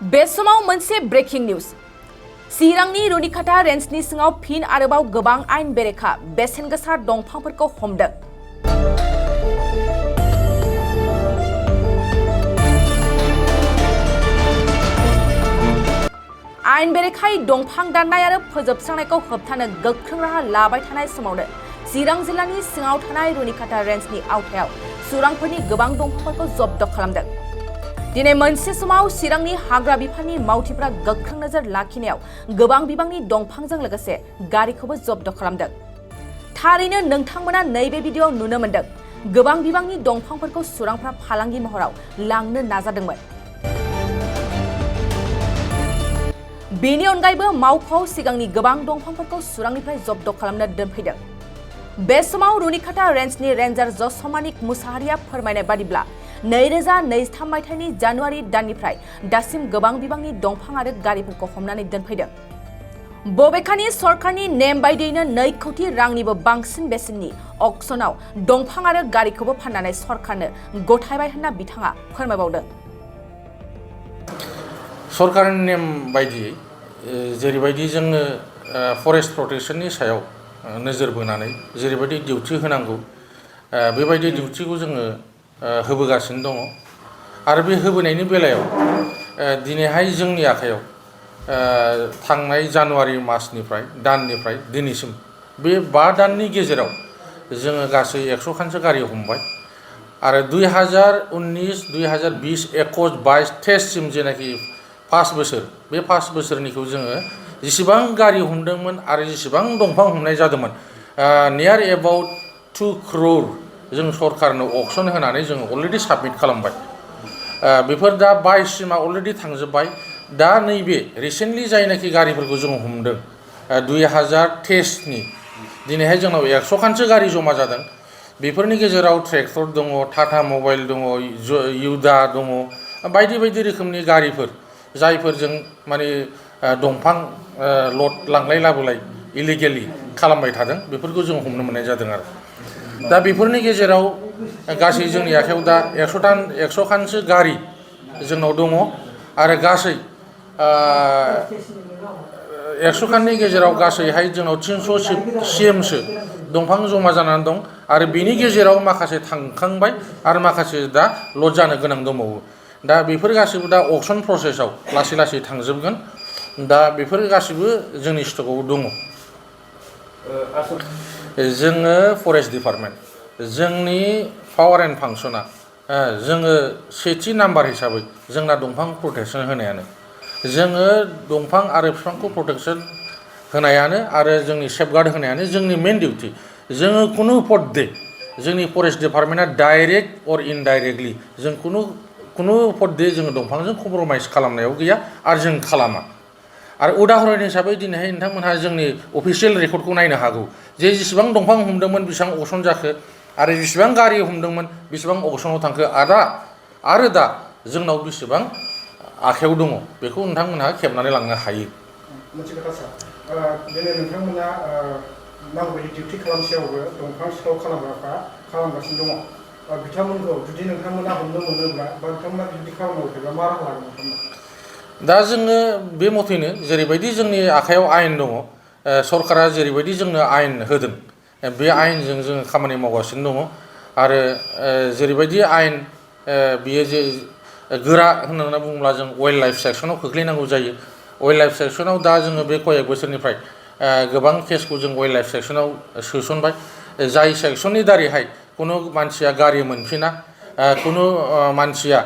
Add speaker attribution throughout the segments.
Speaker 1: बे समाव मोनसे ब्रेकिं निउज चिरांनि रुनिकाटा रेन्जनि सिङाव फिन आरोबाव गोबां आयेन बेरेखा बेसेन गोसा दंफांफोरखौ हमदों। आयेन बेरेखायै दंफां दाननाय आरो फोजोबस्रांनायखौ होबथानो गोख्रों राहा लाबाय थानाय समावनो चिरां जिल्लानि सिङाव थानाय रुनिकाटा रेन्जनि आवथायाव सुरांफोरनि गोबां दंफांफोरखौ जब्द खालामदों। दिनै मोनसे समाव चिरांनि हाग्रा बिफाननि मावथिफोरा गोख्रों नोजोर लाखिनायाव गोबां बिबांनि दंफांजों लोगोसे गारिखौबो जब्द खालामदों। थारैनो नोंथांमोना नैबे भिडिअ'आव नुनो मोन्दों गोबां बिबांनि दंफांफोरखौ सुरांफ्रा फालांगि महराव लांनो नाजादोंमोन। बेनि अनगायैबो मावख'आव सिगांनि गोबां दंफांफोरखौ सुरांनिफ्राय जब्द खालामनो दोनफैदों। बे समाव रुनिकाटा रेन्जनि रेन्जार जसमानिक मुसाहारिया फोरमायनाय बादिब्ला 2023 मायथाइनि जानुवारि दाननिफ्राय दासिम गोबां बिबांनि दंफां आरो गारिफोरखौ हमनानै दोनफैदों। बबेखानि सरकारनि नेम बायदियैनो 2 कोटी रांनिबो बांसिन बेसेननि अक्सनाव दंफां आरो गारिखौबो फाननानै सरकारनो गथायबाय होनना बिथाङा फोरमायबावदों।
Speaker 2: सरकारनि नेम बायदियै जेरैबायदि जोङो फरेस्ट प्रटेक्शननि सायाव नोजोर बोनानै जेरैबायदि डिउटि होनांगौ बेबायदि डिउटिखौ जोङो होबोगासिनो दङ आरो बे होबोनायनि बेलायाव दिनैहाय जोंनि आखायाव थांनाय जानुवारि मासनिफ्राय दाननिफ्राय दिनैसिम बे 5 दाननि गेजेराव जोङो गासै 100 खानसो गारि हमबाय आरो 2019, 2020, 21, 22, 23सिम जेनाखि 5 बोसोर बे 5 बोसोरनिखौ जोङो जेसेबां गारि हमदोंमोन आरो जेसेबां दंफां हमनाय जादोंमोन नियार एबाउट 2 crore जों सरकारनो अक्सन होनानै जोङो अलरेडि साबमिट खालामबाय। बेफोर दा 22सिमा अलरेडि थांजोब्बाय। दा नैबे रिसेन्टलि जायनाखि गारिफोरखौ जों हमदों 2023नि दिनैहाय जोंनाव 100 खानसो गारि जमा जादों। बेफोरनि गेजेराव ट्रेक्टर दङ, टाटा मबाइल दङ, युदा दङ, बायदि बायदि रोखोमनि गारिफोर जायफोरजों माने दंफां लड लांलाय लाबोलाय इलिगेलि खालामबाय थादों बेफोरखौ जों हमनो मोननाय जादों आरो दा बेफोरनि गेजेराव गासै जोंनि आखायाव दा 100 खानसो गारि जोंनाव दङ आरो गासै 100 खाननि गेजेराव गासैहाय जोंनाव 300 CMसो दंफां जमा जानानै दं आरो बेनि गेजेराव माखासे थांखांबाय आरो माखासे दा लड जानो गोनां दंबावो। दा बेफोर गासैबो दा अक्सन प्रसेसआव लासै लासै थांजोबगोन। दा बेफोर गासैबो जोंनि स्टकआव दङ। जोङो फरेस्ट डिपार्टमेन्ट जोंनि पावार एन्ड फांसना जोङो सेथि नाम्बार हिसाबै जोंना दंफां प्रटेक्सन होनायानो जोङो दंफां आरो बिफांखौ प्रटेक्सन होनायानो आरो जोंनि सेफगार्ड होनायानो जोंनि मेन डिउटि। जोङो कुनु पद्धे जोंनि फरेस्ट डिपार्टमेन्टआ डाइरेक्ट अर इनडाइरेक्टलि जों कुनु पद्धे जोङो दंफांजों कमप्रमाइज खालामनायाव गैया आरो जों खालामा। आरो उदाहरन हिसाबै दिनैहाय नोंथांमोनहा जोंनि अफिसियेल रेकर्डखौ नायनो हागौ जे जेसेबां दंफां हमदोंमोन बेसेबां अक्सन जाखो आरो जेसेबां गारि हमदोंमोन बेसेबां अक्सनाव थांखो आरो दा जोंनाव बेसेबां आखायाव दङ बेखौ नोंथांमोनहा खेबनानै लांनो हायो।
Speaker 3: मोनसे खोथा सार दिनै नोंथांमोना नांगौबायदि डिउटि खालामसेयावबो दंफां सिखाव खालामग्राफ्रा खालामगासिनो दङ। बिथांमोनखौ जुदि नोंथांमोना हमनो मोनोब्ला बा बिथांमोना बिदि खालामोब्ला मा राहा लागोन नोंथांमोना?
Speaker 2: दा जोङो बे मथैनो जेरैबायदि जोंनि आखायाव आयेन दङ सरकारा जेरैबायदि जोंनो आयेन होदों बे आयेनजों जोङो खामानि मावगासिनो दङ आरो जेरैबायदि आयेन बियो जे गोरा होननानै बुङोब्ला जों वाइल्ड लाइफ सेक्सनाव खोख्लैनांगौ जायो। वाइल्ड लाइफ सेक्सनाव दा जोङो बे कयेक बोसोरनिफ्राय गोबां केसखौ जों वाइल्ड लाइफ सेक्सनाव सोसनबाय जाय सेक्सननि दारैहाय कुनु मानसिया गारि मोनफिना कुनु मानसिया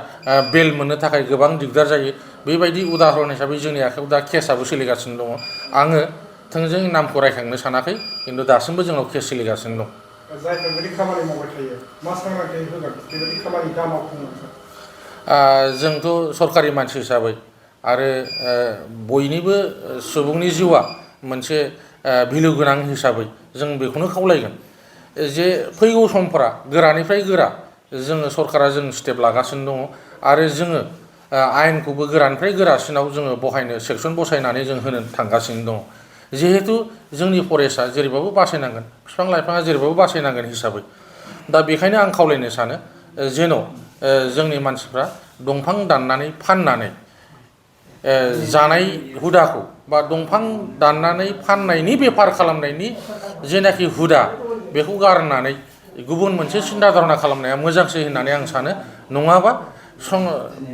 Speaker 2: बेल मोननो थाखाय गोबां दिगदार जायो। बेबायदि उदाहरन हिसाबै जोंनि आखायाव दा केसआबो सोलिगासिनो दङ। आङो थोंजों नामखौ रायखांनो सानाखै खिन्थु दासिमबो जोंनाव केस सोलिगासिनो दं।
Speaker 3: जायफोर बिदि खामानि मावबाय थायो मा सांग्रांथि होगोन बेबायदि खामानि दा मावफुंगोन?
Speaker 2: जोंथ' सरकारि मानसि हिसाबै आरो बयनिबो सुबुंनि जिउआ मोनसे भेलु गोनां हिसाबै जों बेखौनो खावलायगोन जे फैगौ समफोरा गोरानिफ्राय गोरा जोङो सरकारा जों स्टेप लागासिनो दङ आरो जोङो आयेनखौबो गोरानिफ्राय गोरासिनाव जोङो बहायनो सेक्सन बसायनानै जों होनो थांगासिनो दङ। जिहेतु जोंनि फरेस्टआ जेरैबाबो बासायनांगोन बिफां लाइफाङा जेरैबाबो बासायनांगोन हिसाबै दा बेखायनो आं खावलायनो सानो जेन' जोंनि मानसिफ्रा दंफां दाननानै फाननानै जानाय हुदाखौ बा दंफां दाननानै फाननायनि बेफार खालामनायनि जेनाखि हुदा बेखौ गारनानै गुबुन मोनसे सिन्था धारना खालामनाया मोजांसै होननानै आं सानो नङाबा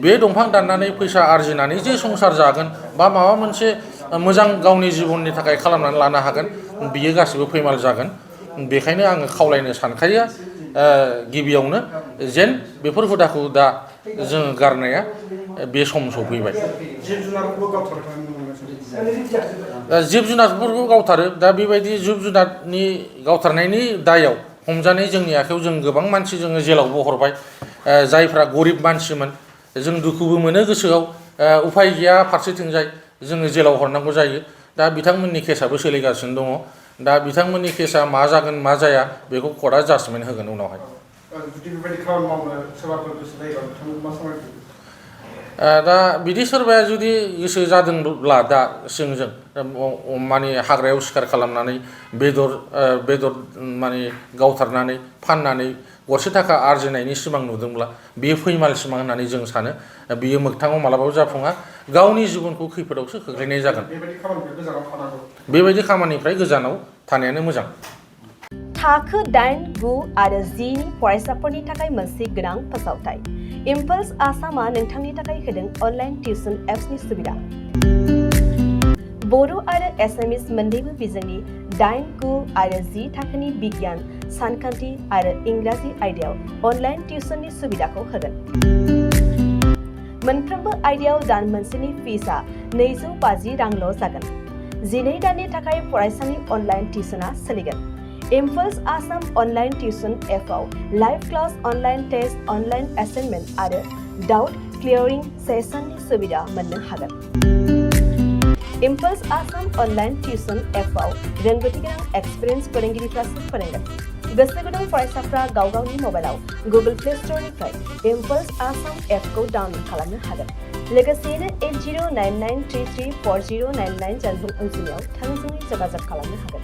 Speaker 2: बे दंफां दाननानै फैसा आरजिनानै जे संसार जागोन बा माबा मोनसे मोजां गावनि जिबननि थाखाय खालामनानै लानो हागोन बियो गासिबो फैमाल जागोन बेखायनो आङो खावलायनो सानखायो गिबियावनो जेन बेफोर हुदाखौ दा जोङो गारनाया बे सम सफैबाय
Speaker 3: जिब जुनारखौबो गावथारनाय नुनो मोनो
Speaker 2: जिब जुनारफोरखौ गावथारो दा बेबायदि जिब जुनारनि गावथारनायनि दायाव हमजानाय जोंनि आखायाव जों गोबां मानसि जोङो जेलावबो हरबाय जायफ्रा गरिब मानसिमोन जों दुखुबो मोनो गोसोआव उफाय गैया फारसेथिंजाय जोङो जेलाव हरनांगौ जायो दा बिथांमोननि केसाबो सोलिगासिनो दङ दा बिथांमोननि केसा मा जागोन मा जाया बेखौ कर्टआ जाजमेन्ट होगोन उनावहाय
Speaker 3: जुदि बेबायदि खामानि मावनो सोरबाफोर गोसो जायोबा बिथांमोन मा सामलायगोन
Speaker 2: दा बिदि सोरबाया जुदि गोसो जादोंब्ला दा जों माने हाग्रायाव सिखार खालामनानै बेदर माने गावथारनानै फाननानै गरसे थाखा आरजिनायनि सिमां नुदोंब्ला बेयो फैमाल सिमां होननानै जों सानो बियो मोगथाङाव मालाबाबो जाफुङा गावनि जिबनखौ खैफोदावसो खोख्लैनाय जागोन बेबायदि खामानिनिफ्राय गोजानाव थानायानो मोजां
Speaker 4: थाखो 8, 9 आरो 10 नि फरायसाफोरनि थाखाय मोनसे गोनां फोसावथाय इम्पल्स आसामआ नोंथांनि थाखाय होदों अनलाइन टिउसन एप्सनि सुबिदा बर' आरो एसामिस मोन्नैबो बिजोंनि 8, 9 आरो 10 थाखोनि बिगियान सानखान्थि आरो इंराजि आयदायाव अनलाइन टिउसननि सुबिदाखौ होगोन मोनफ्रोमबो आयदायाव दान मोनसेनि फिसआ 250 रांल' जागोन 12 दाननि थाखाय फरायसानि अनलाइन टिउसनआ सोलिगोन इम्पल्स आसाम अनलाइन टिउसन एपआव live class online test online assignment आरो डाउट क्लियरिं सेसननि सुबिदा मोननो हागोन इम्पल्स आसाम अनलाइन टिउसन एपआव रोंगौथि गोनां एक्सपिरियेन्स फोरोंगिरिफ्रासो फोरोंगोन गोसो गुदुं फरायसाफ्रा गाव गावनि मबाइलाव गुगल प्ले स्ट'रनिफ्राय इम्पल्स आसाम एपखौ डाउनल'ड खालामनो हागोन लोगोसेयैनो 8099334099 जानबुं अनजिमायाव थोंजोङै जगाजग खालामनो हागोन